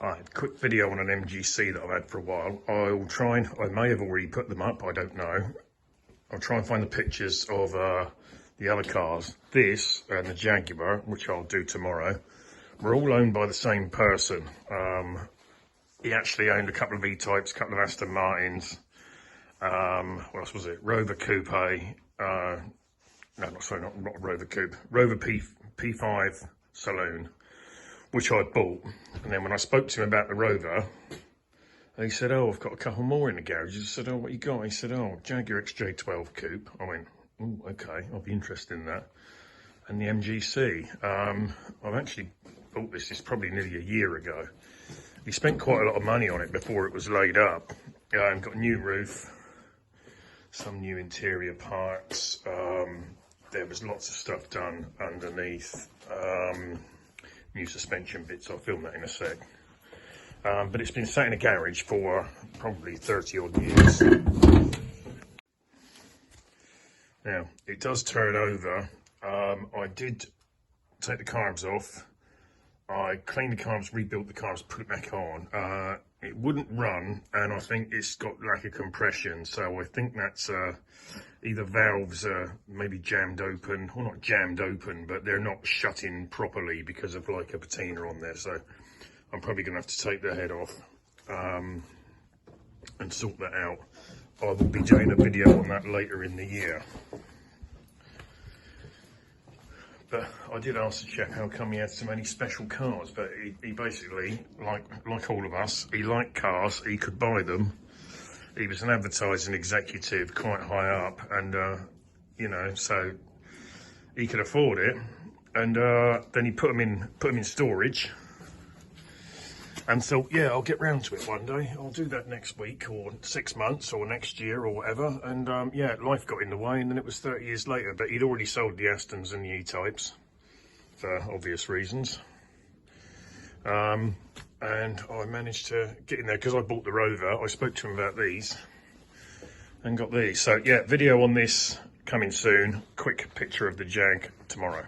Alright, quick video on an MGC that I've had for a while. I may have already put them up, I don't know. I'll try and find the pictures of the other cars. This and the Jaguar, which I'll do tomorrow, were all owned by the same person. He actually owned a couple of E-Types, a couple of Aston Martins. What else was it? Rover Coupe. Not Rover Coupe. Rover P5 Saloon, which I bought. And then when I spoke to him about the Rover, he said, "Oh, I've got a couple more in the garage." I said, "Oh, what you got?" He said, "Oh, Jaguar XJ12 Coupe." I went, "Oh, okay, I'll be interested in that." And the MGC. I've actually bought this probably nearly a year ago. He spent quite a lot of money on it before it was laid up. Got a new roof, some new interior parts. There was lots of stuff done underneath. New suspension bits. I'll film that in a sec. But it's been sat in a garage for probably 30 odd years. Now, it does turn over. I did take the carbs off. I cleaned the carbs, rebuilt the carbs, put it back on. It wouldn't run, and I think it's got lack of compression. So I think that's either valves are maybe jammed open, or not jammed open, but they're not shut in properly because of like a patina on there. So I'm probably going to have to take the head off and sort that out. I will be doing a video on that later in the year. But I did ask the chap how come he had so many special cars, but he basically, like all of us, he liked cars, he could buy them. He was an advertising executive quite high up, and you know, so he could afford it. And then he put them in storage. And so, yeah, I'll get round to it one day. I'll do that next week or 6 months or next year or whatever. And yeah, life got in the way, and then it was 30 years later. But he'd already sold the Astons and the E-Types for obvious reasons. And I managed to get in there because I bought the Rover. I spoke to him about these and got these. So yeah, video on this coming soon. Quick picture of the Jag tomorrow.